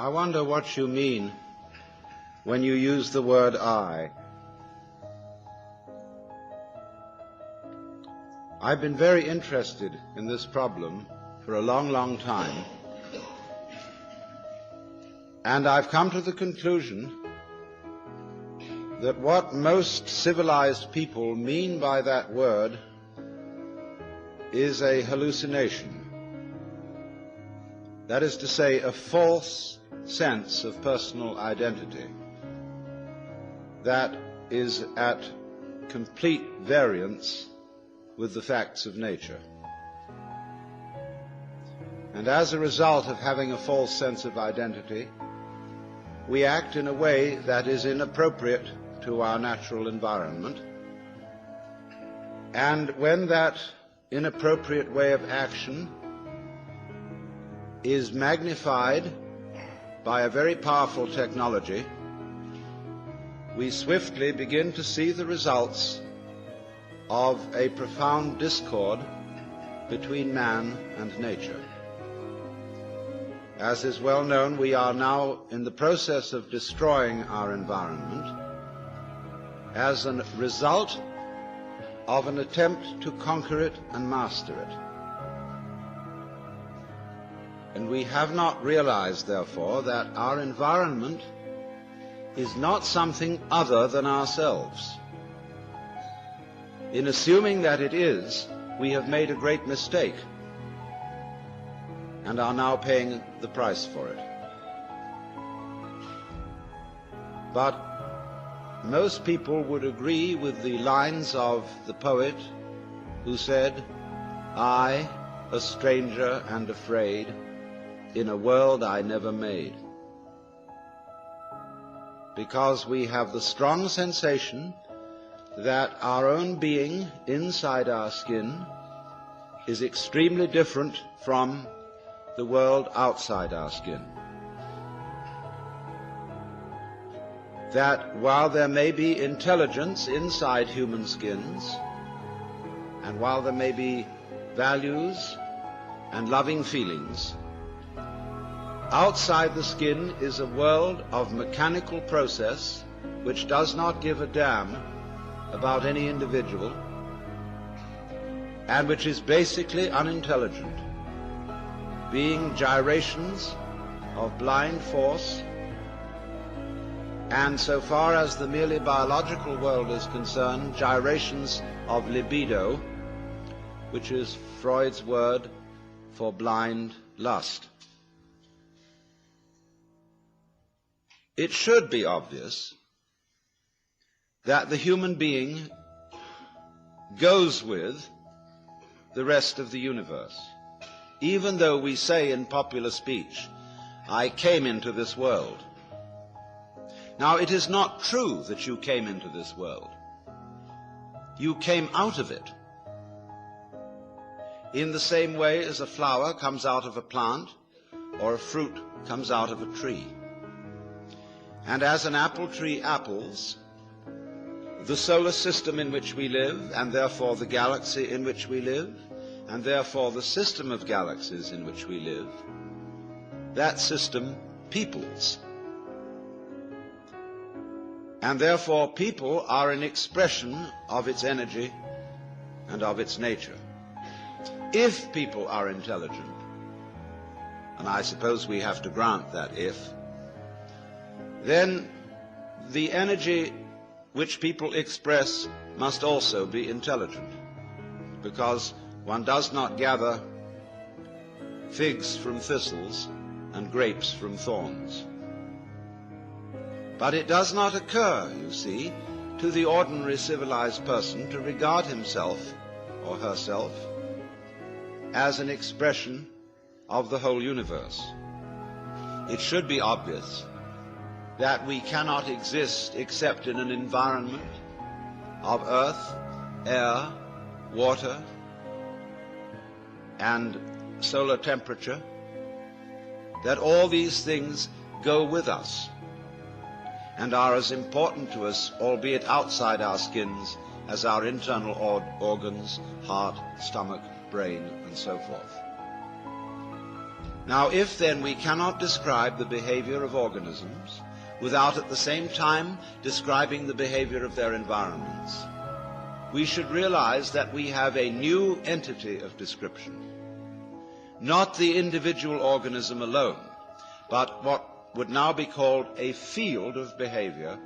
I wonder what you mean when you use the word I. I've been very interested in this problem for a long, long time, and I've come to the conclusion that what most civilized people mean by that word is a hallucination. That is to say, a false sense of personal identity that is at complete variance with the facts of nature. And as a result of having a false sense of identity, we act in a way that is inappropriate to our natural environment. And when that inappropriate way of action is magnified by a very powerful technology, we swiftly begin to see the results of a profound discord between man and nature. As is well known, we are now in the process of destroying our environment as a result of an attempt to conquer it and master it. And we have not realized, therefore, that our environment is not something other than ourselves. In assuming that it is, we have made a great mistake and are now paying the price for it. But most people would agree with the lines of the poet who said, "I, a stranger and afraid, in a world I never made." Because we have the strong sensation that our own being inside our skin is extremely different from the world outside our skin. That while there may be intelligence inside human skins, and while there may be values and loving feelings, outside the skin is a world of mechanical process which does not give a damn about any individual, and which is basically unintelligent, being gyrations of blind force, and so far as the merely biological world is concerned, gyrations of libido, which is Freud's word for blind lust. It should be obvious that the human being goes with the rest of the universe. Even though we say in popular speech, "I came into this world." Now, it is not true that you came into this world. You came out of it. In the same way as a flower comes out of a plant, or a fruit comes out of a tree. And as an apple tree apples, the solar system in which we live, and therefore the galaxy in which we live, and therefore the system of galaxies in which we live, that system peoples. And therefore people are an expression of its energy and of its nature. If people are intelligent, and I suppose we have to grant that if, then the energy which people express must also be intelligent, because one does not gather figs from thistles and grapes from thorns. But it does not occur, you see, to the ordinary civilized person to regard himself or herself as an expression of the whole universe. It should be obvious that we cannot exist except in an environment of earth, air, water, and solar temperature, that all these things go with us and are as important to us, albeit outside our skins, as our internal organs, heart, stomach, brain, and so forth. Now, if then we cannot describe the behavior of organisms without at the same time describing the behavior of their environments, we should realize that we have a new entity of description. Not the individual organism alone, but what would now be called a field of behavior,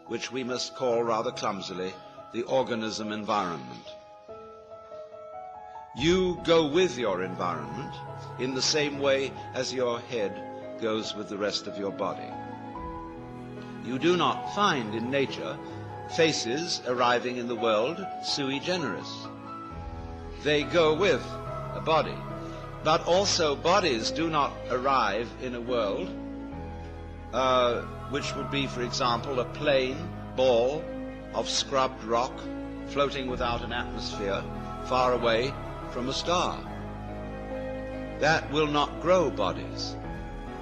which we must call rather clumsily the organism environment. You go with your environment in the same way as your head goes with the rest of your body. You do not find in nature faces arriving in the world sui generis. They go with a body. But also bodies do not arrive in a world which would be, for example, a plain ball of scrubbed rock floating without an atmosphere far away from a star. That will not grow bodies.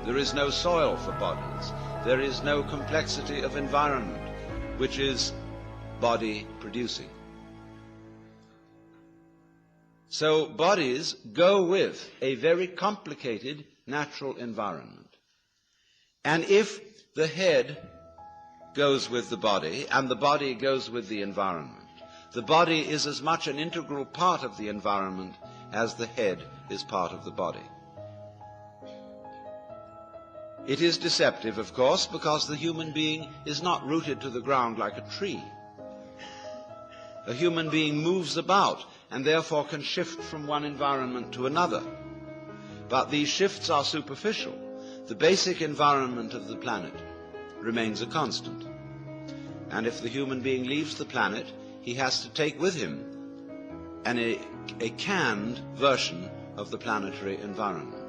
There is no soil for bodies. There is no complexity of environment which is body producing. So bodies go with a very complicated natural environment. And if the head goes with the body and the body goes with the environment, the body is as much an integral part of the environment as the head is part of the body. It is deceptive, of course, because the human being is not rooted to the ground like a tree. A human being moves about and therefore can shift from one environment to another. But these shifts are superficial. The basic environment of the planet remains a constant. And if the human being leaves the planet, he has to take with him a canned version of the planetary environment.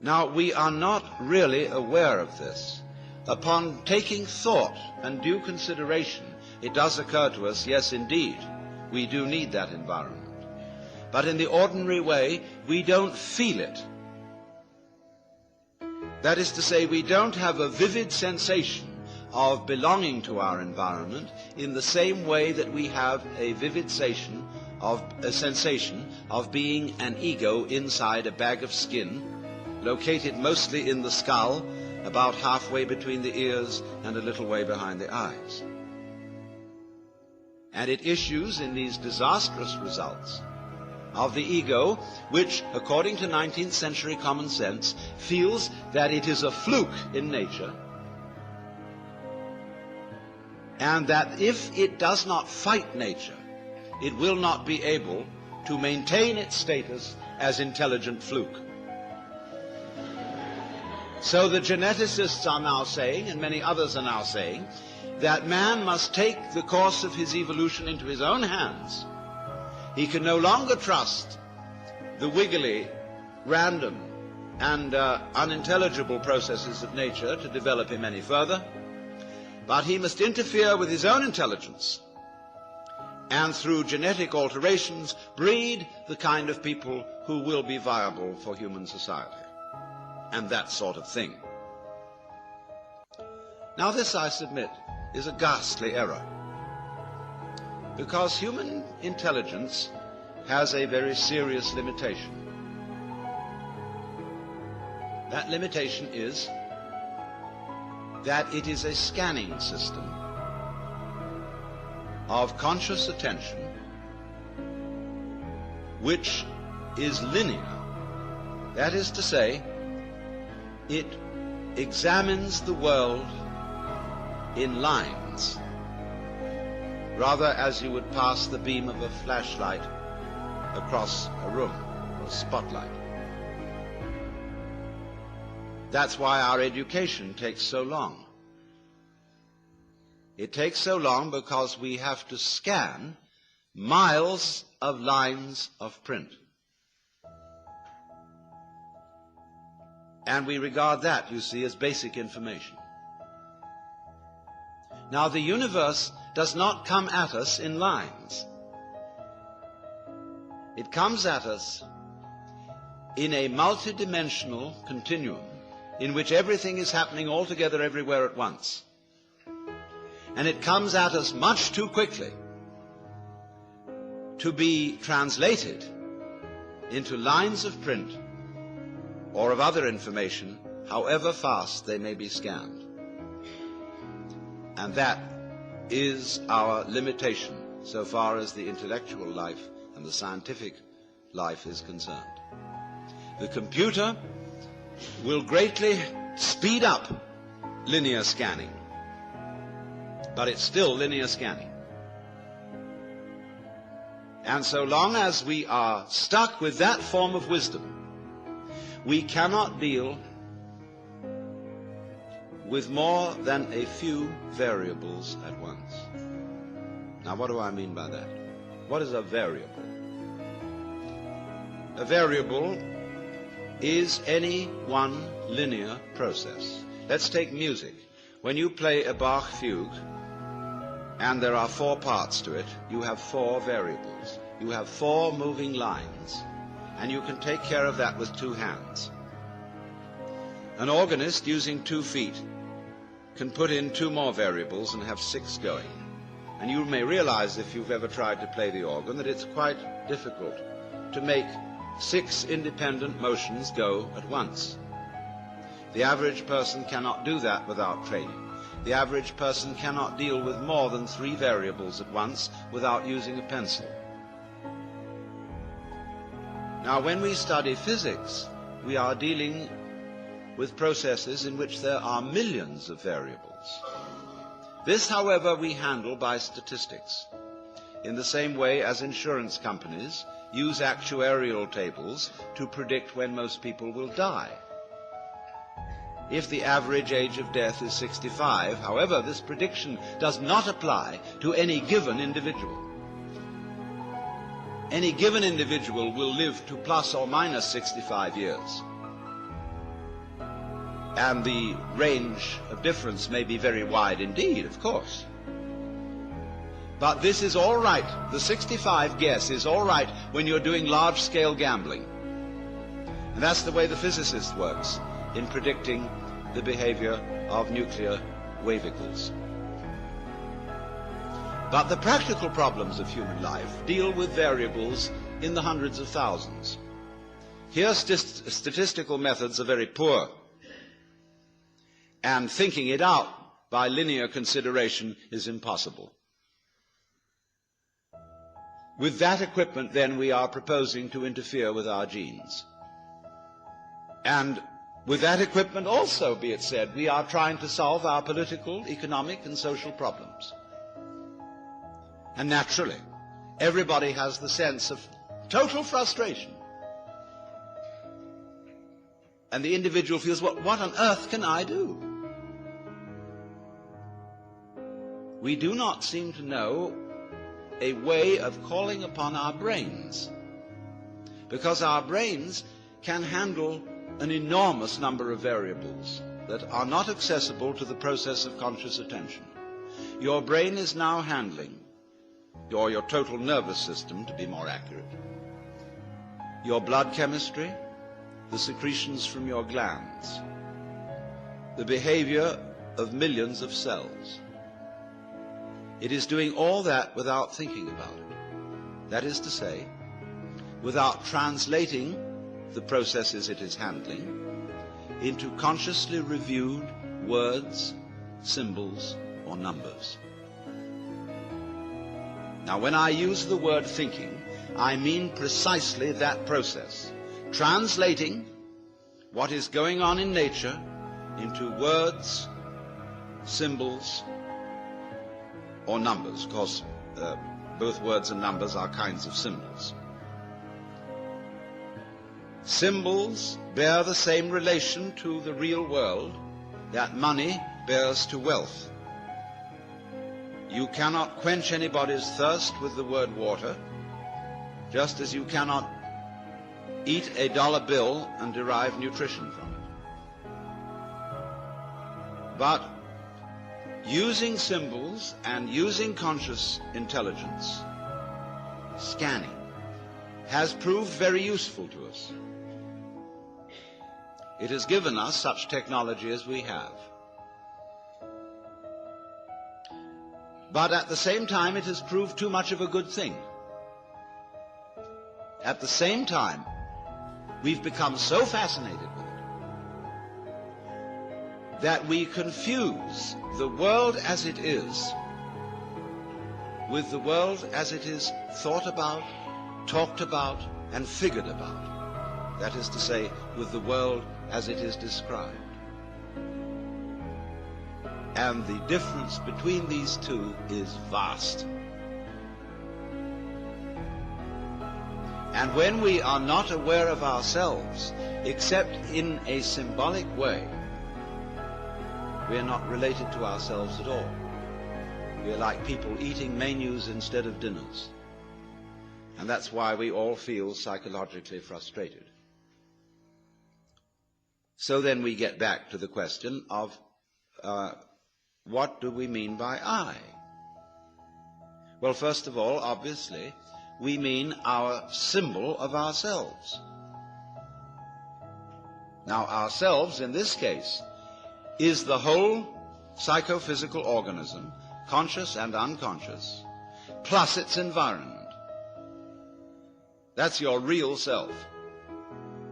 Now, we are not really aware of this. Upon taking thought and due consideration, it does occur to us, yes, indeed, we do need that environment. But in the ordinary way, we don't feel it. That is to say, we don't have a vivid sensation of belonging to our environment in the same way that we have a vivid sensation of being an ego inside a bag of skin, located mostly in the skull, about halfway between the ears and a little way behind the eyes. And it issues in these disastrous results of the ego, which, according to 19th century common sense, feels that it is a fluke in nature, and that if it does not fight nature, it will not be able to maintain its status as intelligent fluke. So the geneticists are now saying, and many others are now saying, that man must take the course of his evolution into his own hands. He can no longer trust the wiggly, random, and unintelligible processes of nature to develop him any further, but he must interfere with his own intelligence and through genetic alterations breed the kind of people who will be viable for human society, and that sort of thing. Now this, I submit, is a ghastly error, because human intelligence has a very serious limitation. That limitation is that it is a scanning system of conscious attention which is linear. That is to say, it examines the world in lines, rather as you would pass the beam of a flashlight across a room, or a spotlight. That's why our education takes so long. It takes so long because we have to scan miles of lines of print. And we regard that, you see, as basic information. Now, the universe does not come at us in lines. It comes at us in a multidimensional continuum in which everything is happening all together everywhere at once. And it comes at us much too quickly to be translated into lines of print or of other information, however fast they may be scanned. And that is our limitation so far as the intellectual life and the scientific life is concerned. The computer will greatly speed up linear scanning, but it's still linear scanning. And so long as we are stuck with that form of wisdom, we cannot deal with more than a few variables at once. Now, what do I mean by that? What is a variable? A variable is any one linear process. Let's take music. When you play a Bach fugue, and there are 4 parts to it, you have 4 variables. You have 4 moving lines, and you can take care of that with 2 hands. An organist using 2 feet can put in 2 more variables and have 6 going. And you may realize, if you've ever tried to play the organ, that it's quite difficult to make 6 independent motions go at once. The average person cannot do that without training. The average person cannot deal with more than 3 variables at once without using a pencil. Now, when we study physics, we are dealing with processes in which there are millions of variables. This, however, we handle by statistics, in the same way as insurance companies use actuarial tables to predict when most people will die. If the average age of death is 65, however, this prediction does not apply to any given individual. Any given individual will live to plus or minus 65 years. And the range of difference may be very wide indeed, of course. But this is all right. The 65 guess is all right when you're doing large-scale gambling. And that's the way the physicist works in predicting the behavior of nuclear wavicles. But the practical problems of human life deal with variables in the hundreds of thousands. Here statistical methods are very poor, and thinking it out by linear consideration is impossible. With that equipment, then, we are proposing to interfere with our genes. And with that equipment also, be it said, we are trying to solve our political, economic, and social problems. And naturally, everybody has the sense of total frustration. And the individual feels, well, what on earth can I do? We do not seem to know a way of calling upon our brains, because our brains can handle an enormous number of variables that are not accessible to the process of conscious attention. Your brain is now handling, or your total nervous system, to be more accurate, your blood chemistry, the secretions from your glands, the behavior of millions of cells. It is doing all that without thinking about it. That is to say, without translating the processes it is handling into consciously reviewed words, symbols, or numbers. Now, when I use the word thinking, I mean precisely that process, translating what is going on in nature into words, symbols, or numbers. Of course, both words and numbers are kinds of symbols. Symbols bear the same relation to the real world that money bears to wealth. You cannot quench anybody's thirst with the word water, just as you cannot eat a dollar bill and derive nutrition from it. But using symbols and using conscious intelligence, scanning, has proved very useful to us. It has given us such technology as we have. But at the same time, it has proved too much of a good thing. At the same time, We've become so fascinated with it that we confuse the world as it is with the world as it is thought about, talked about, and figured about. That is to say, with the world as it is described. And the difference between these two is vast. And when we are not aware of ourselves, except in a symbolic way, we are not related to ourselves at all. We are like people eating menus instead of dinners. And that's why we all feel psychologically frustrated. So then we get back to the question of what do we mean by I? Well, first of all, obviously, we mean our symbol of ourselves. Now, ourselves, in this case, is the whole psychophysical organism, conscious and unconscious, plus its environment. That's your real self.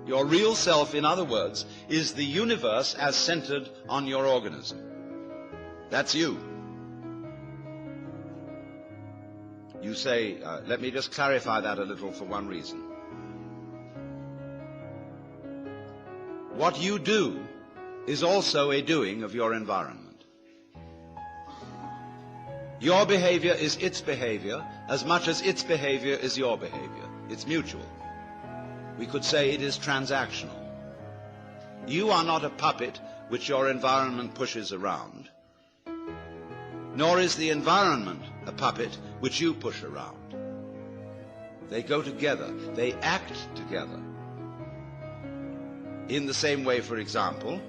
Your real self, in other words, is the universe as centered on your organism. That's you. You say, let me just clarify that a little for one reason. What you do is also a doing of your environment. Your behavior is its behavior as much as its behavior is your behavior. It's mutual. We could say it is transactional. You are not a puppet which your environment pushes around, nor is the environment a puppet which you push around. They go together. They act together. In the same way, for example,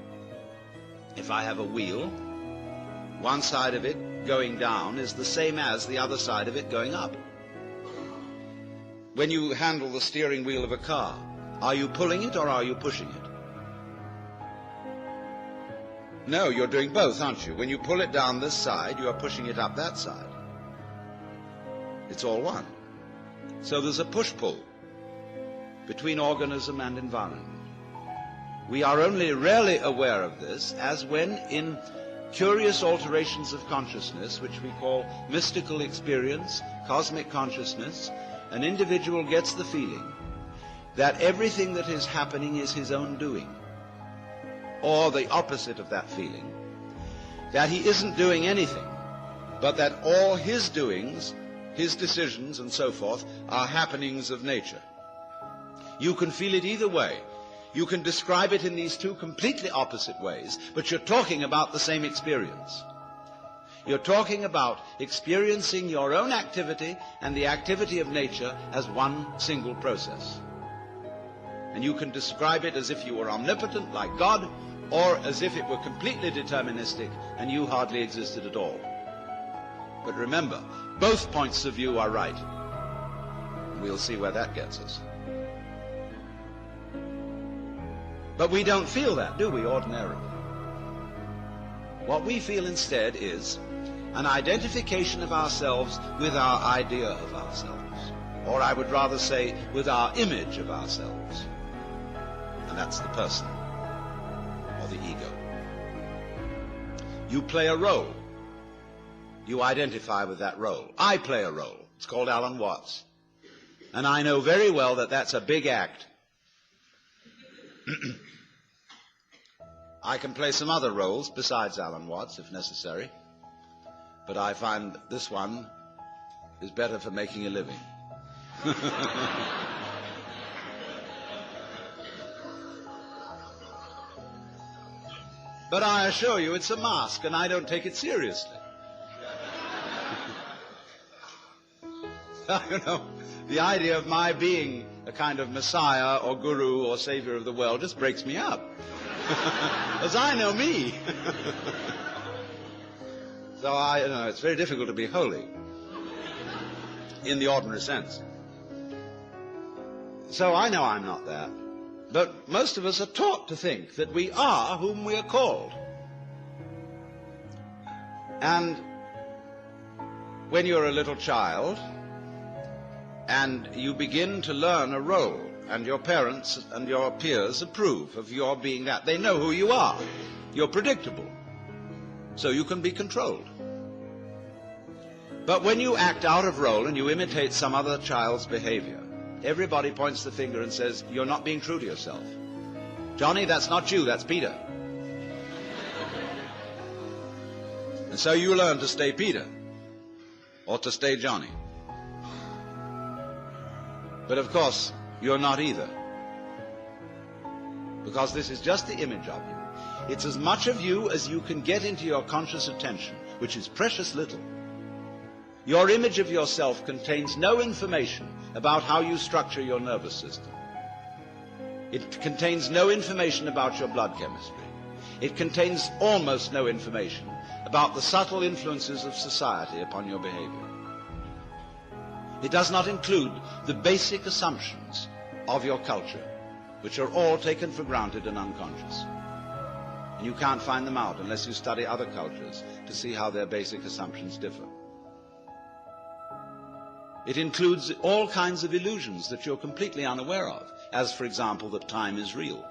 if I have a wheel, one side of it going down is the same as the other side of it going up. When you handle the steering wheel of a car, are you pulling it or are you pushing it? No, you're doing both, aren't you? When you pull it down this side, you are pushing it up that side. It's all one. So there's a push-pull between organism and environment. We are only rarely aware of this as when in curious alterations of consciousness, which we call mystical experience, cosmic consciousness, an individual gets the feeling that everything that is happening is his own doing, or the opposite of that feeling, that he isn't doing anything, but that all his doings, his decisions and so forth, are happenings of nature. You can feel it either way. You can describe it in these two completely opposite ways, but you're talking about the same experience. You're talking about experiencing your own activity and the activity of nature as one single process. And you can describe it as if you were omnipotent, like God, or as if it were completely deterministic and you hardly existed at all. But remember, both points of view are right. We'll see where that gets us. But we don't feel that, do we, ordinarily? What we feel instead is an identification of ourselves with our idea of ourselves. Or I would rather say, with our image of ourselves. And that's the person, or the ego. You play a role. You identify with that role. I play a role. It's called Alan Watts. And I know very well that that's a big act. I can play some other roles besides Alan Watts, if necessary. But I find this one is better for making a living. But I assure you it's a mask, and I don't take it seriously. You know, the idea of my being a kind of messiah or guru or savior of the world just breaks me up. As I know me. So it's very difficult to be holy in the ordinary sense. So I know I'm not that. But most of us are taught to think that we are whom we are called. And when you're a little child and you begin to learn a role, and your parents and your peers approve of your being that. They know who you are. You're predictable, so you can be controlled. But when you act out of role and you imitate some other child's behavior, everybody points the finger and says, you're not being true to yourself. Johnny, that's not you, that's Peter. And so you learn to stay Peter, or to stay Johnny. But of course, you're not either. Because this is just the image of you. It's as much of you as you can get into your conscious attention, which is precious little. Your image of yourself contains no information about how you structure your nervous system. It contains no information about your blood chemistry. It contains almost no information about the subtle influences of society upon your behavior. It does not include the basic assumptions of your culture, which are all taken for granted and unconscious. And you can't find them out unless you study other cultures to see how their basic assumptions differ. It includes all kinds of illusions that you're completely unaware of, as, for example, that time is real,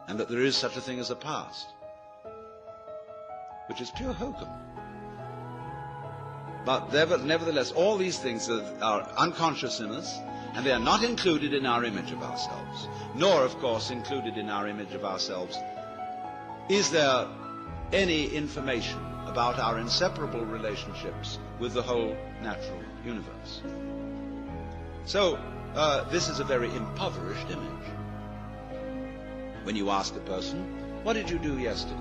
and that there is such a thing as a past, which is pure hokum. But nevertheless, all these things are unconscious in us, and they are not included in our image of ourselves, nor, of course, included in our image of ourselves is there any information about our inseparable relationships with the whole natural universe. So, this is a very impoverished image. When you ask a person, what did you do yesterday?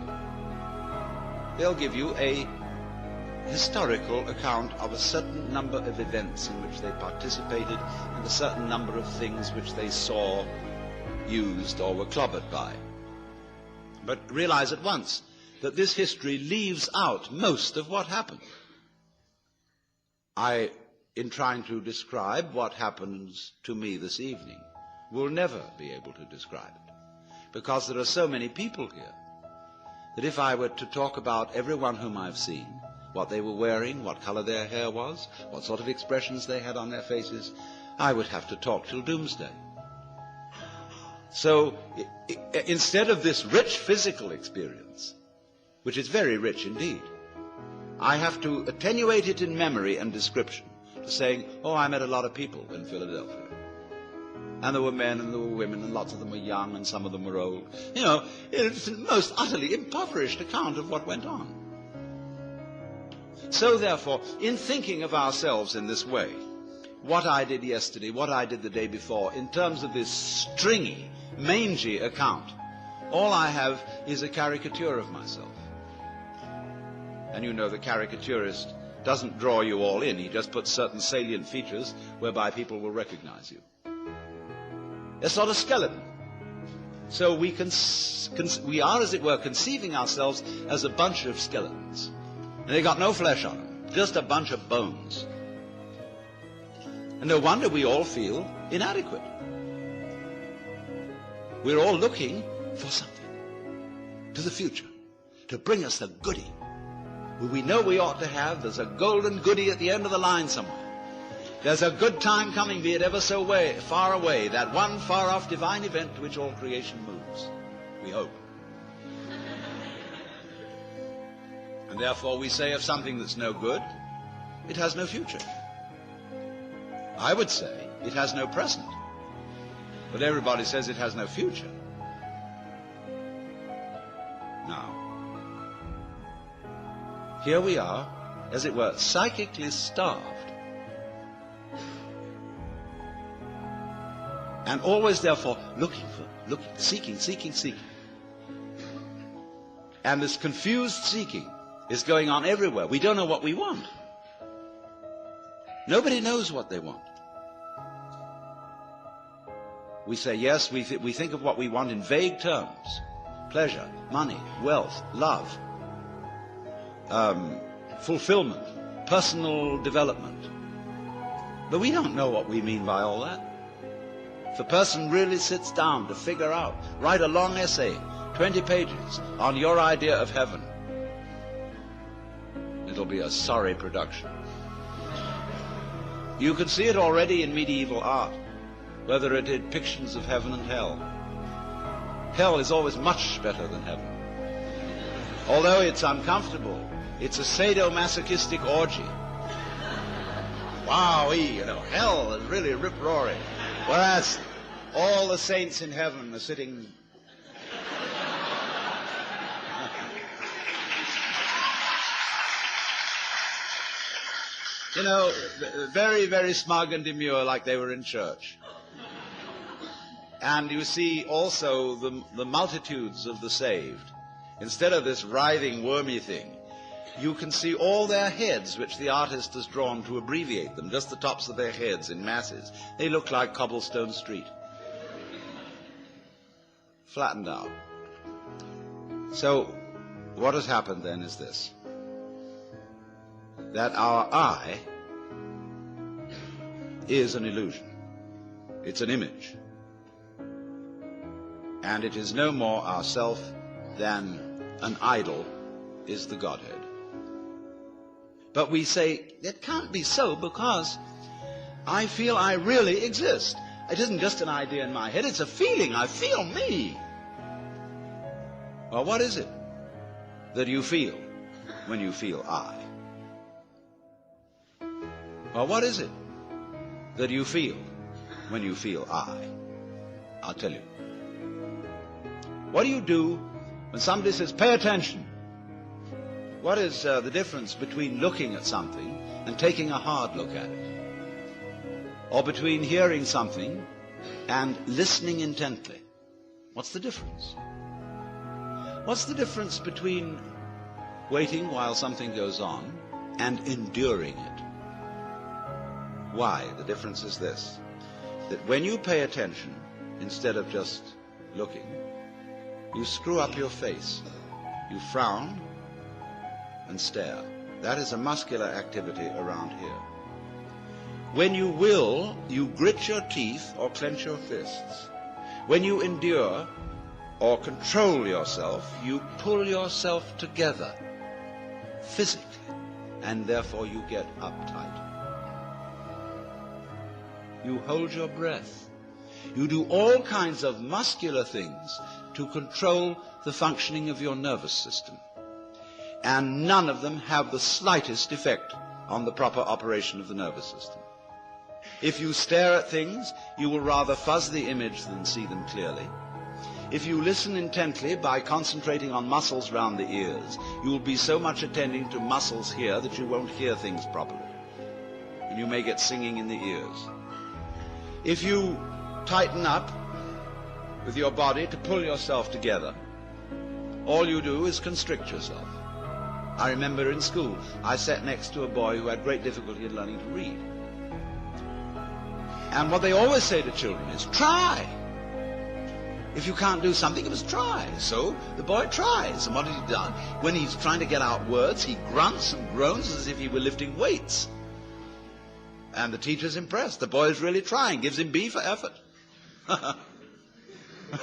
They'll give you a historical account of a certain number of events in which they participated and a certain number of things which they saw, used, or were clobbered by. But realize at once that this history leaves out most of what happened. I, in trying to describe what happens to me this evening, will never be able to describe it, because there are so many people here that if I were to talk about everyone whom I've seen, what they were wearing, what color their hair was, what sort of expressions they had on their faces, I would have to talk till doomsday. So instead of this rich physical experience, which is very rich indeed, I have to attenuate it in memory and description to saying, oh, I met a lot of people in Philadelphia. And there were men and there were women, and lots of them were young and some of them were old. You know, it's a most utterly impoverished account of what went on. So therefore, in thinking of ourselves in this way, what I did yesterday, what I did the day before, in terms of this stringy, mangy account, all I have is a caricature of myself. And you know the caricaturist doesn't draw you all in, he just puts certain salient features whereby people will recognize you. A sort of skeleton. So we are, as it were, conceiving ourselves as a bunch of skeletons. And they got no flesh on them, just a bunch of bones. And no wonder we all feel inadequate. We're all looking for something to the future, to bring us the goodie. We know we ought to have, there's a golden goodie at the end of the line somewhere. There's a good time coming, be it ever so far away, that one far-off divine event to which all creation moves. We hope. And therefore we say of something that's no good, it has no future. I would say it has no present. But everybody says it has no future. Now, here we are, as it were, psychically starved. And always, therefore, looking, seeking. And this confused seeking is going on everywhere. We don't know what we want. Nobody knows what they want. We say, yes, we think of what we want in vague terms. Pleasure, money, wealth, love, fulfillment, personal development. But we don't know what we mean by all that. If a person really sits down to figure out, write a long essay, 20 pages, on your idea of heaven, it'll be a sorry production. You can see it already in medieval art. whether it did depictions of heaven and hell. Hell is always much better than heaven. Although it's uncomfortable, it's a sadomasochistic orgy. Wowee, hell is really rip-roaring. Whereas all the saints in heaven are sitting... very, very smug and demure, like they were in church. And you see also the multitudes of the saved. Instead of this writhing, wormy thing, you can see all their heads, which the artist has drawn to abbreviate them, just the tops of their heads in masses. They look like cobblestone street. Flattened out. So, what has happened then is this. That our I is an illusion. It's an image. And it is no more ourself than an idol is the Godhead. But we say, it can't be so because I feel I really exist. It isn't just an idea in my head, it's a feeling. I feel me. Well, what is it that you feel when you feel I? Well, what is it that you feel when you feel I? I'll tell you. What do you do when somebody says, pay attention? What is the difference between looking at something and taking a hard look at it? Or between hearing something and listening intently? What's the difference? What's the difference between waiting while something goes on and enduring it? Why? The difference is this, that when you pay attention, instead of just looking, you screw up your face, you frown and stare. That is a muscular activity around here. When you will, you grit your teeth or clench your fists. When you endure or control yourself, you pull yourself together physically, and therefore you get uptight. You hold your breath. You do all kinds of muscular things to control the functioning of your nervous system. And none of them have the slightest effect on the proper operation of the nervous system. If you stare at things, you will rather fuzz the image than see them clearly. If you listen intently by concentrating on muscles round the ears, you will be so much attending to muscles here that you won't hear things properly. And you may get singing in the ears. If you tighten up with your body to pull yourself together, all you do is constrict yourself. I remember in school, I sat next to a boy who had great difficulty in learning to read. And what they always say to children is, try. If you can't do something, you must try. So the boy tries. And what has he done? When he's trying to get out words, he grunts and groans as if he were lifting weights. And the teacher's impressed. The boy is really trying. Gives him B for effort.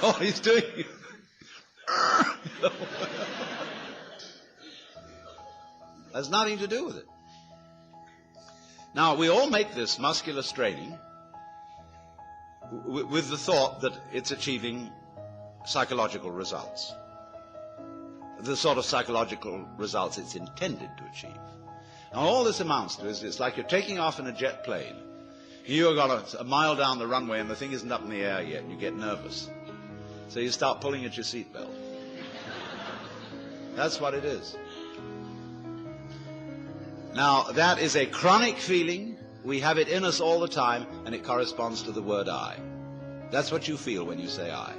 All he's doing... has nothing to do with it. Now, we all make this muscular straining with the thought that it's achieving psychological results. The sort of psychological results it's intended to achieve. Now, all this amounts to is it's like you're taking off in a jet plane. You've got a mile down the runway and the thing isn't up in the air yet, and you get nervous. So you start pulling at your seatbelt. That's what it is. Now, that is a chronic feeling. We have it in us all the time, and it corresponds to the word I. That's what you feel when you say I.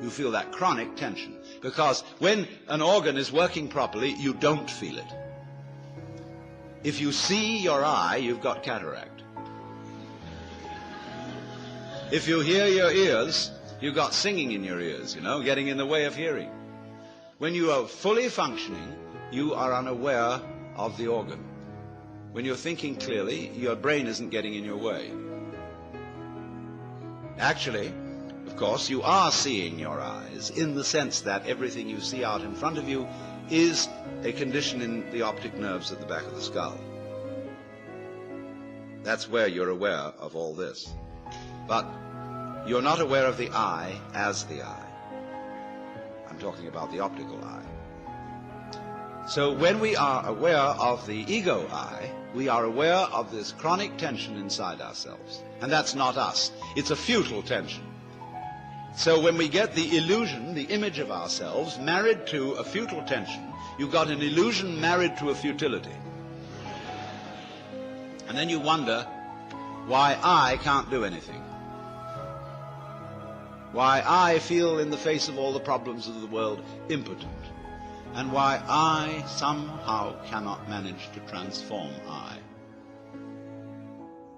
You feel that chronic tension. Because when an organ is working properly, you don't feel it. If you see your eye, you've got cataract. If you hear your ears, you've got singing in your ears, getting in the way of hearing. When you are fully functioning, you are unaware of the organ. When you're thinking clearly, your brain isn't getting in your way. Actually, of course, you are seeing your eyes in the sense that everything you see out in front of you is a condition in the optic nerves at the back of the skull. That's where you're aware of all this. but you're not aware of the eye as the eye. I'm talking about the optical eye. So when we are aware of the ego eye, we are aware of this chronic tension inside ourselves. And that's not us. It's a futile tension. So when we get the illusion, the image of ourselves, married to a futile tension, you've got an illusion married to a futility. And then you wonder why I can't do anything. Why I feel in the face of all the problems of the world impotent. And why I somehow cannot manage to transform I.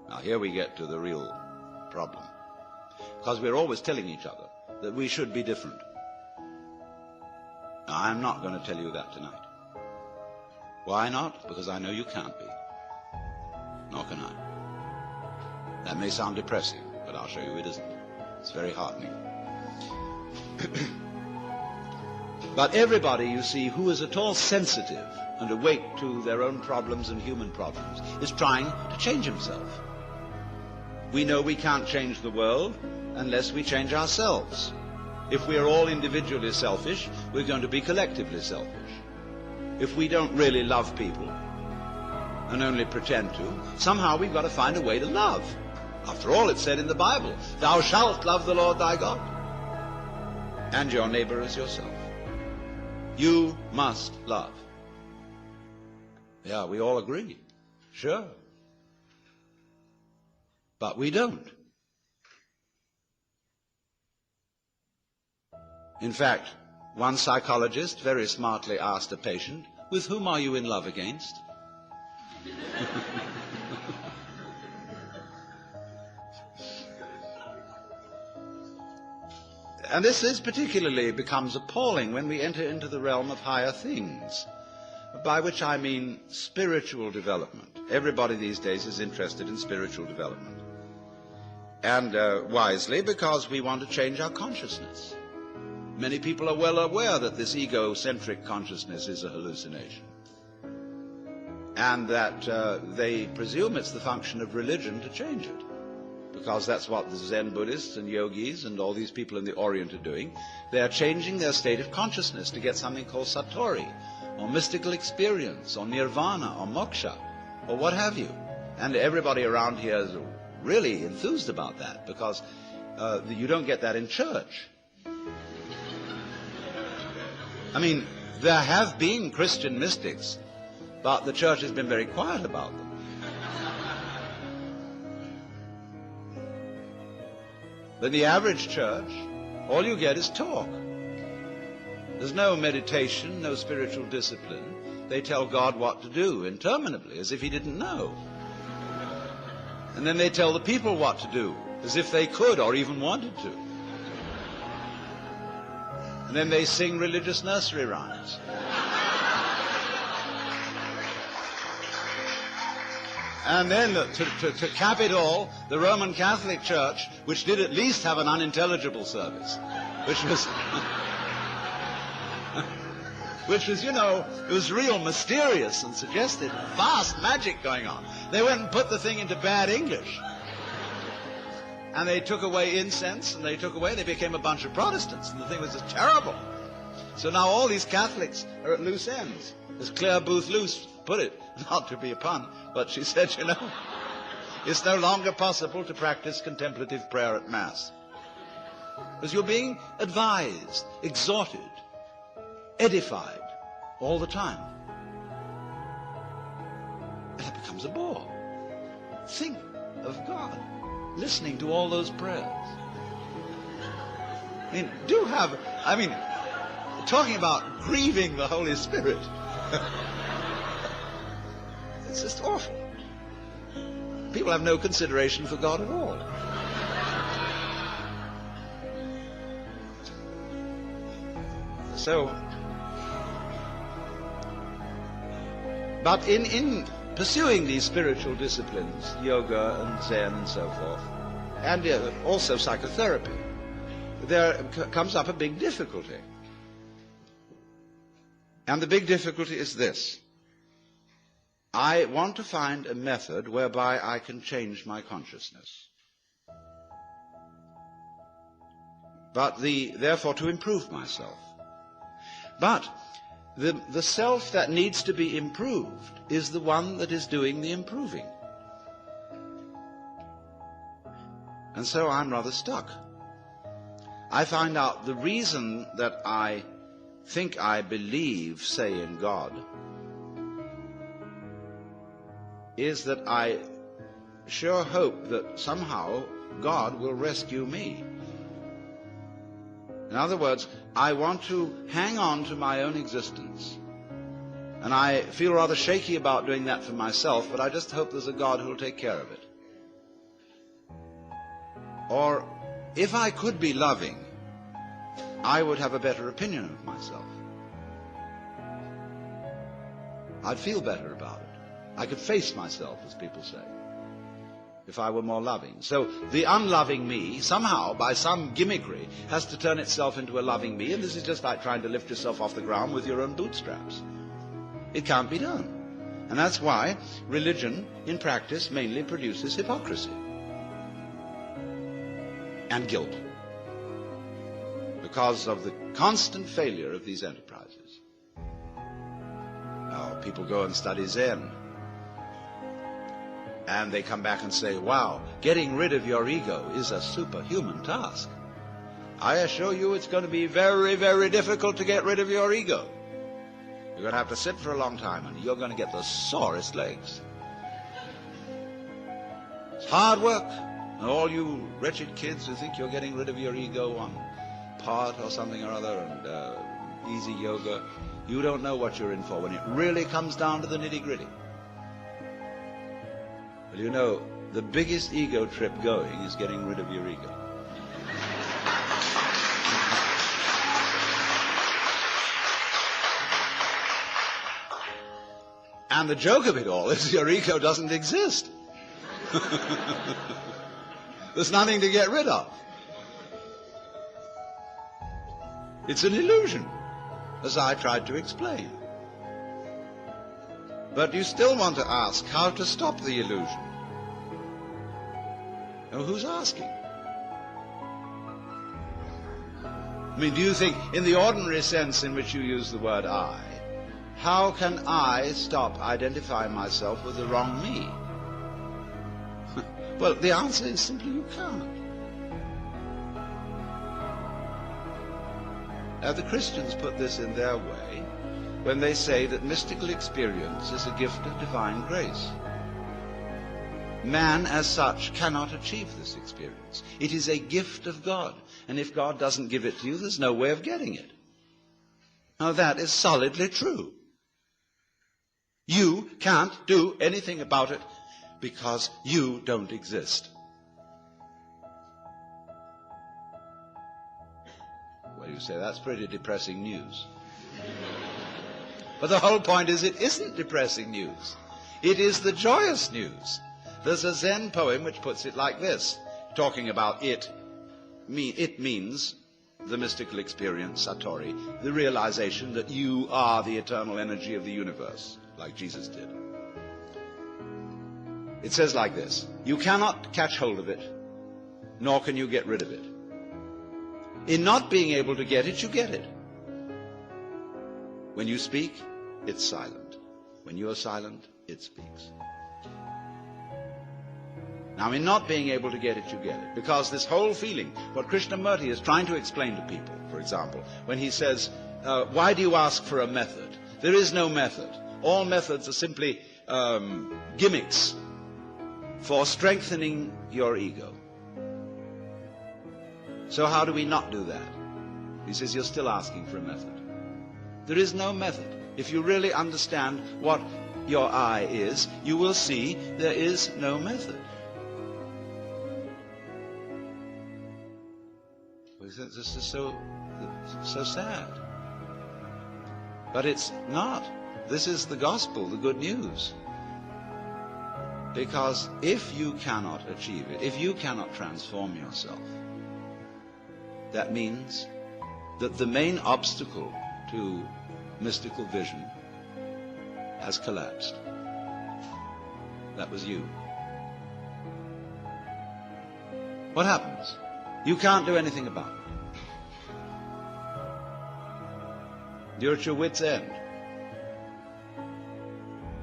Now here we get to the real problem. Because we're always telling each other that we should be different. Now, I'm not going to tell you that tonight. Why not? Because I know you can't be. Nor can I. That may sound depressing, but I'll show you it isn't. It's very heartening. But everybody, you see, who is at all sensitive and awake to their own problems and human problems is trying to change himself. We know we can't change the world unless we change ourselves. If we are all individually selfish, we're going to be collectively selfish. If we don't really love people and only pretend to, somehow we've got to find a way to love. After all, it's said in the Bible, thou shalt love the Lord thy God and your neighbor as yourself. You must love. Yeah, we all agree. Sure. But we don't. In fact, one psychologist very smartly asked a patient, with whom are you in love against? And this particularly becomes appalling when we enter into the realm of higher things, by which I mean spiritual development. Everybody these days is interested in spiritual development. And wisely, because we want to change our consciousness. Many people are well aware that this egocentric consciousness is a hallucination. And that they presume it's the function of religion to change it. Because that's what the Zen Buddhists and yogis and all these people in the Orient are doing. They are changing their state of consciousness to get something called satori, or mystical experience, or nirvana, or moksha, or what have you. And everybody around here is really enthused about that, because you don't get that in church. I mean, there have been Christian mystics, but the church has been very quiet about them. In the average church, all you get is talk. There's no meditation, no spiritual discipline. They tell God what to do interminably, as if he didn't know. And then they tell the people what to do, as if they could or even wanted to. And then they sing religious nursery rhymes. And then, to cap it all, the Roman Catholic Church, which did at least have an unintelligible service, which was, you know, it was real mysterious and suggested vast magic going on. They went and put the thing into bad English. And they took away incense, and they became a bunch of Protestants, and the thing was just terrible. So now all these Catholics are at loose ends, as Claire Booth Luce put it, not to be a pun, but she said, you know, it's no longer possible to practice contemplative prayer at Mass. Because you're being advised, exhorted, edified all the time. And it becomes a bore. Think of God listening to all those prayers. I mean, talking about grieving the Holy Spirit. It's just awful. People have no consideration for God at all. So, but in pursuing these spiritual disciplines, yoga and Zen and so forth, and also psychotherapy, there comes up a big difficulty. And the big difficulty is this. I want to find a method whereby I can change my consciousness. but therefore to improve myself. But the self that needs to be improved is the one that is doing the improving. And so I'm rather stuck. I find out the reason that I think I believe, say, in God, is that I sure hope that somehow God will rescue me. In other words, I want to hang on to my own existence. And I feel rather shaky about doing that for myself, but I just hope there's a God who will take care of it. Or, if I could be loving, I would have a better opinion of myself. I'd feel better about it. I could face myself, as people say, if I were more loving. So the unloving me, somehow, by some gimmickry, has to turn itself into a loving me, and this is just like trying to lift yourself off the ground with your own bootstraps. It can't be done. And that's why religion, in practice, mainly produces hypocrisy and guilt, because of the constant failure of these enterprises. Now, people go and study Zen, and they come back and say, wow, getting rid of your ego is a superhuman task. I assure you it's going to be very, very difficult to get rid of your ego. You're going to have to sit for a long time, and you're going to get the sorest legs. It's hard work. And all you wretched kids who think you're getting rid of your ego on pot or something or other and easy yoga, you don't know what you're in for when it really comes down to the nitty-gritty. Well, you know, the biggest ego trip going is getting rid of your ego. And the joke of it all is your ego doesn't exist. There's nothing to get rid of. It's an illusion, as I tried to explain. But you still want to ask how to stop the illusion. Now, who's asking? I mean, do you think, in the ordinary sense in which you use the word I, how can I stop identifying myself with the wrong me? Well, the answer is simply you can't. Now, the Christians put this in their way when they say that mystical experience is a gift of divine grace. Man, as such, cannot achieve this experience. It is a gift of God, and if God doesn't give it to you, there's no way of getting it. Now, that is solidly true. You can't do anything about it because you don't exist. Well, you say, that's pretty depressing news. But the whole point is, it isn't depressing news. It is the joyous news. There's a Zen poem which puts it like this, talking about it. It means the mystical experience, Satori, the realization that you are the eternal energy of the universe, like Jesus did. It says like this: you cannot catch hold of it, nor can you get rid of it. In not being able to get it, you get it. When you speak, it's silent. When you are silent, it speaks. Now, in not being able to get it, you get it. Because this whole feeling, what Krishnamurti is trying to explain to people, for example, when he says, why do you ask for a method? There is no method. All methods are simply gimmicks for strengthening your ego. So how do we not do that? He says, you're still asking for a method. There is no method. If you really understand what your I is, you will see there is no method. This is so sad. But it's not. This is the gospel, the good news. Because if you cannot achieve it, if you cannot transform yourself, that means that the main obstacle to mystical vision has collapsed. That was you. What happens? You can't do anything about it. You're at your wit's end.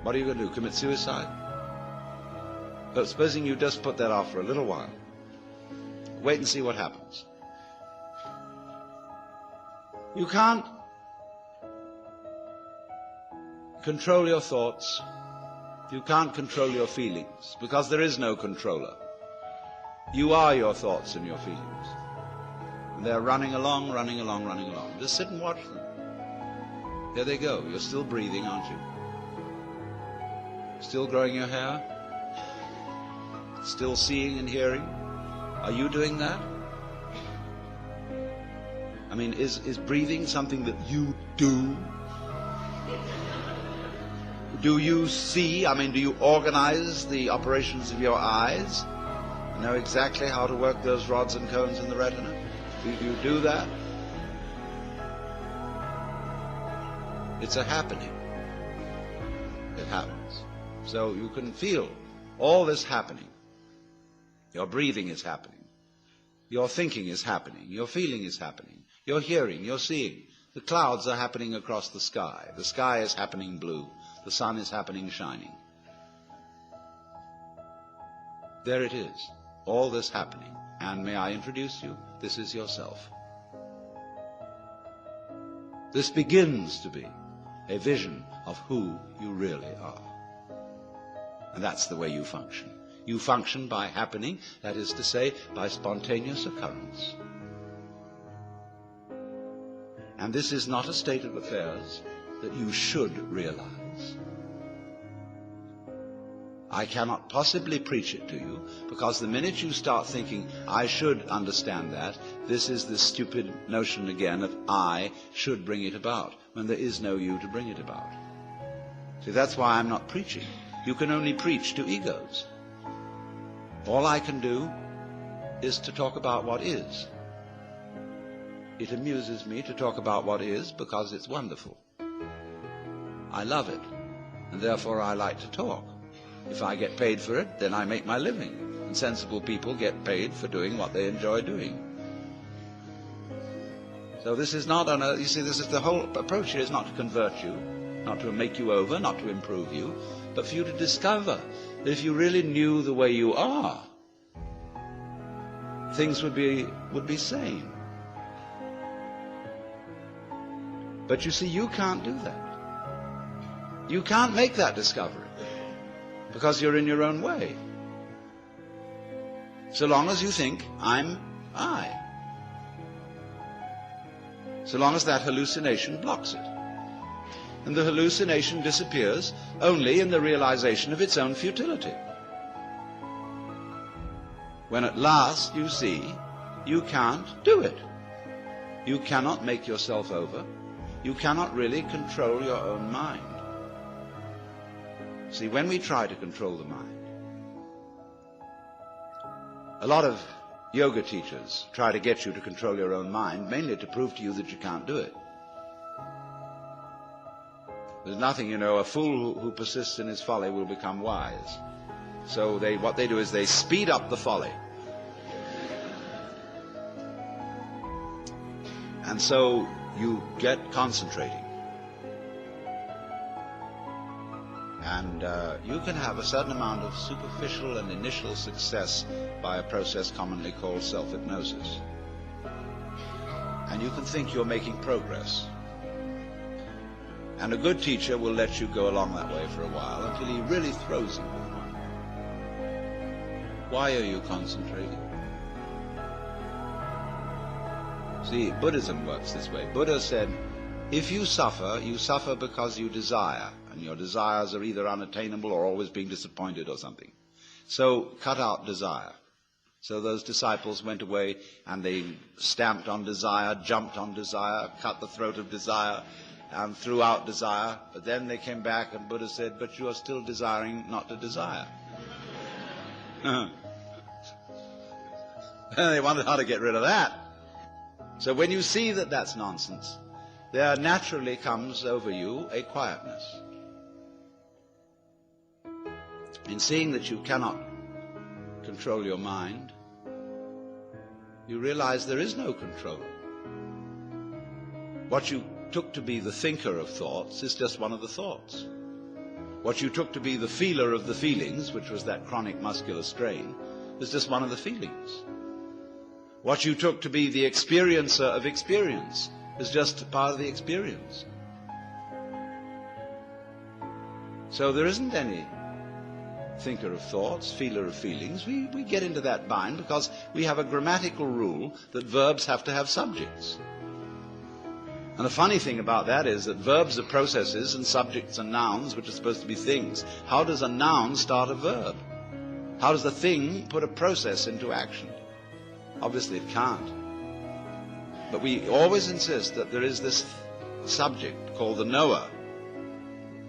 What are you going to do? Commit suicide? But supposing you just put that off for a little while. Wait and see what happens. You can't control your thoughts. You can't control your feelings, because there is no controller. You are your thoughts and your feelings. And they're running along, running along, running along. Just sit and watch them. There they go. You're still breathing, aren't you? Still growing your hair? Still seeing and hearing? Are you doing that? I mean, is breathing something that you do? Do you see? I mean, do you organize the operations of your eyes? Know exactly how to work those rods and cones in the retina? Do you do that? It's a happening. It happens. So you can feel all this happening. Your breathing is happening. Your thinking is happening. Your feeling is happening. Your hearing, your seeing. The clouds are happening across the sky. The sky is happening blue. The sun is happening shining. There it is. All this happening. And may I introduce you? This is yourself. This begins to be a vision of who you really are. And that's the way you function. You function by happening, that is to say, by spontaneous occurrence. And this is not a state of affairs that you should realize. I cannot possibly preach it to you, because the minute you start thinking, I should understand that, this is the stupid notion again of I should bring it about, when there is no you to bring it about. See, that's why I'm not preaching. You can only preach to egos. All I can do is to talk about what is. It amuses me to talk about what is because it's wonderful. I love it, and therefore I like to talk. If I get paid for it, then I make my living. And sensible people get paid for doing what they enjoy doing. So this is not you see, this is the whole approach here is not to convert you, not to make you over, not to improve you, but for you to discover that if you really knew the way you are, things would be sane. But you see, you can't do that. You can't make that discovery, because you're in your own way. So long as you think, I'm I. So long as that hallucination blocks it. And the hallucination disappears only in the realization of its own futility. When at last you see you can't do it. You cannot make yourself over. You cannot really control your own mind. See, when we try to control the mind, a lot of yoga teachers try to get you to control your own mind, mainly to prove to you that you can't do it. There's nothing, a fool who persists in his folly will become wise. So what they do is they speed up the folly. And so you get concentrating. And you can have a certain amount of superficial and initial success by a process commonly called self-hypnosis. And you can think you're making progress. And a good teacher will let you go along that way for a while until he really throws you with one. Why are you concentrating? See, Buddhism works this way. Buddha said, if you suffer because you desire, and your desires are either unattainable or always being disappointed or something. So cut out desire. So those disciples went away and they stamped on desire, jumped on desire, cut the throat of desire, and threw out desire. But then they came back and Buddha said, but you are still desiring not to desire. They wondered how to get rid of that. So when you see that that's nonsense, there naturally comes over you a quietness. In seeing that you cannot control your mind, you realize there is no control. What you took to be the thinker of thoughts is just one of the thoughts. What you took to be the feeler of the feelings, which was that chronic muscular strain, is just one of the feelings. What you took to be the experiencer of experience is just part of the experience. So there isn't any thinker of thoughts, feeler of feelings. We get into that bind because we have a grammatical rule that verbs have to have subjects. And the funny thing about that is that verbs are processes and subjects are nouns, which are supposed to be things. How does a noun start a verb? How does a thing put a process into action? Obviously it can't. But we always insist that there is this subject called the knower.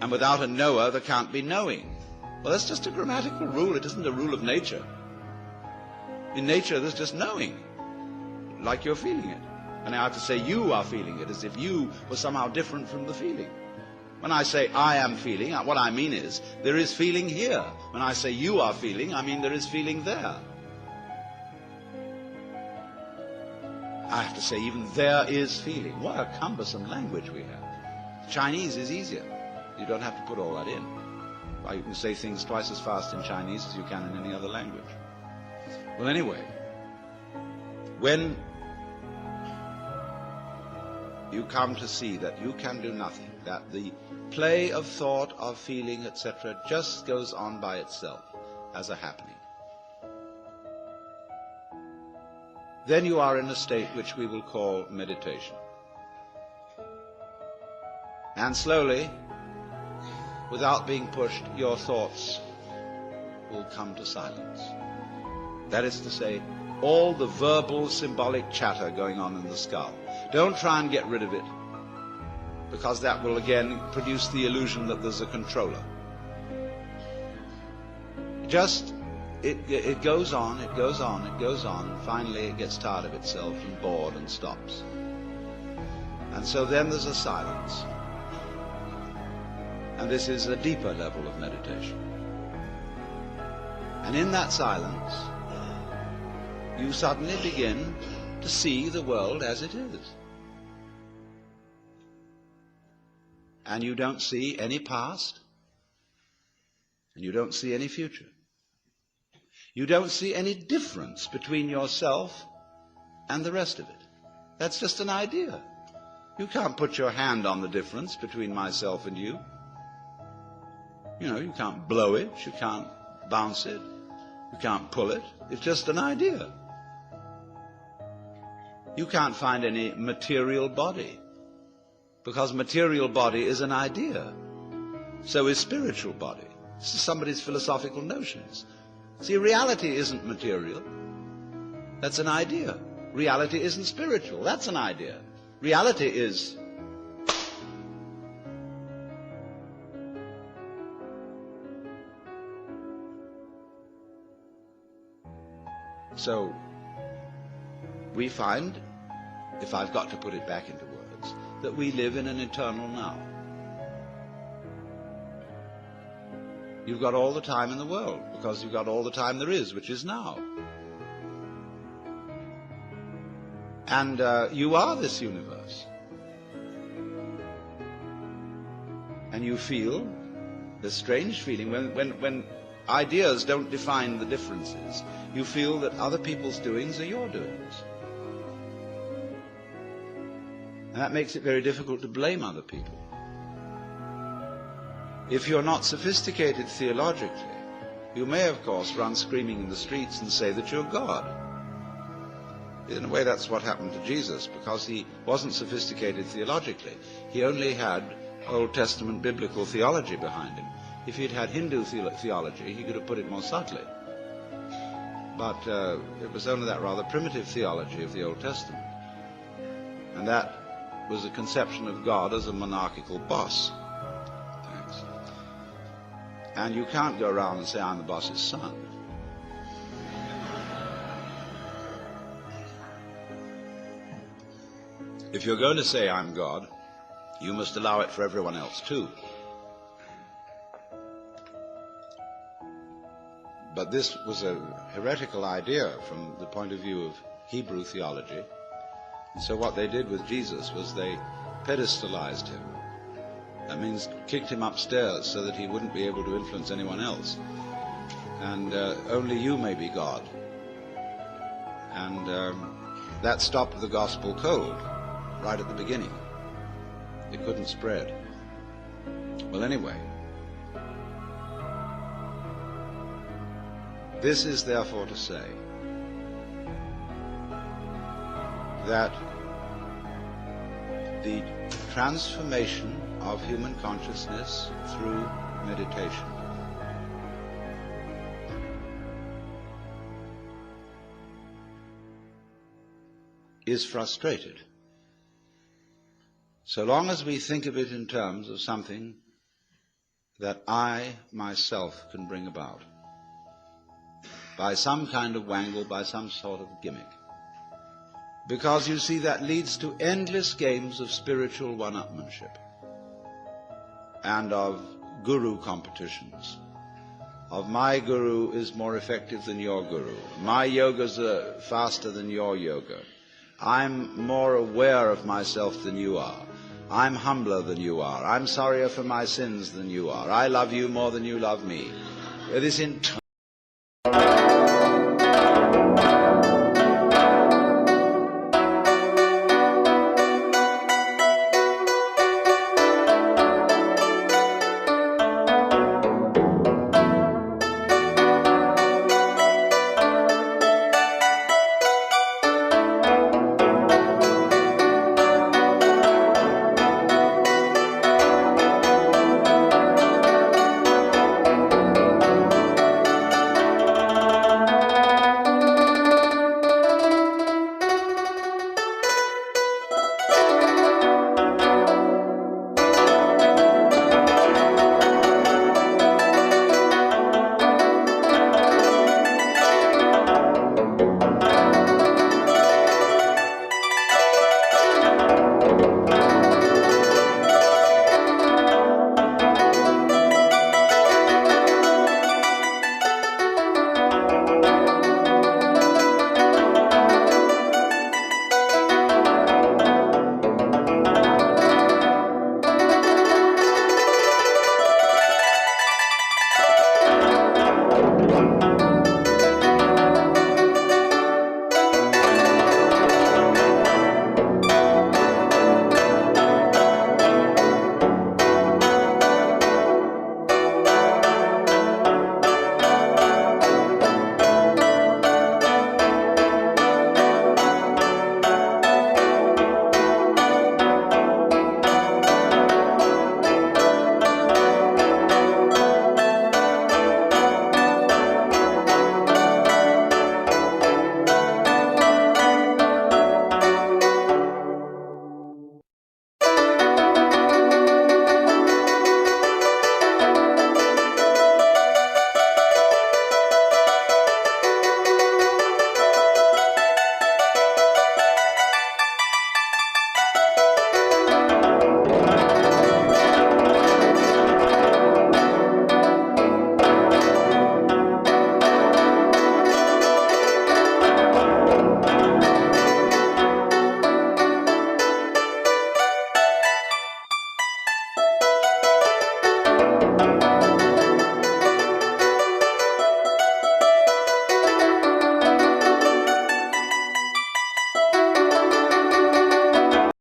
And without a knower, there can't be knowing. Well, that's just a grammatical rule. It isn't a rule of nature. In nature, there's just knowing, like you're feeling it. And I have to say you are feeling it, as if you were somehow different from the feeling. When I say I am feeling, what I mean is there is feeling here. When I say you are feeling, I mean there is feeling there. I have to say even there is feeling. What a cumbersome language we have. Chinese is easier. You don't have to put all that in. Well, you can say things twice as fast in Chinese as you can in any other language. Well, anyway, when you come to see that you can do nothing, that the play of thought, of feeling, etc., just goes on by itself as a happening, then you are in a state which we will call meditation. And slowly, without being pushed, your thoughts will come to silence. That is to say, all the verbal, symbolic chatter going on in the skull. Don't try and get rid of it, because that will again produce the illusion that there's a controller. Just, it goes on, it goes on, it goes on, and finally it gets tired of itself and bored and stops. And so then there's a silence. And this is a deeper level of meditation. And in that silence, you suddenly begin to see the world as it is. And you don't see any past, and you don't see any future. You don't see any difference between yourself and the rest of it. That's just an idea. You can't put your hand on the difference between myself and you. You know, you can't blow it, you can't bounce it, you can't pull it. It's just an idea. You can't find any material body, because material body is an idea. So is spiritual body. This is somebody's philosophical notions. See, reality isn't material. That's an idea. Reality isn't spiritual. That's an idea. Reality is so we find, if I've got to put it back into words, that we live in an eternal now. You've got all the time in the world, because you've got all the time there is, which is now. And you are this universe. And you feel this strange feeling when ideas don't define the differences. You feel that other people's doings are your doings. And that makes it very difficult to blame other people. If you're not sophisticated theologically, you may, of course, run screaming in the streets and say that you're God. In a way, that's what happened to Jesus, because he wasn't sophisticated theologically. He only had Old Testament biblical theology behind him. If he'd had Hindu theology, he could have put it more subtly. But it was only that rather primitive theology of the Old Testament. And that was a conception of God as a monarchical boss. Thanks. And you can't go around and say, I'm the boss's son. If you're going to say I'm God, you must allow it for everyone else too. But this was a heretical idea from the point of view of Hebrew theology. And so what they did with Jesus was they pedestalized him. That means kicked him upstairs so that he wouldn't be able to influence anyone else. And only you may be God. And that stopped the gospel cold right at the beginning. It couldn't spread. Well, anyway, this is therefore to say that the transformation of human consciousness through meditation is frustrated so long as we think of it in terms of something that I myself can bring about by some kind of wangle, by some sort of gimmick. Because you see, that leads to endless games of spiritual one-upmanship and of guru competitions, of my guru is more effective than your guru, my yogas are faster than your yoga, I'm more aware of myself than you are, I'm humbler than you are, I'm sorrier for my sins than you are, I love you more than you love me. This entire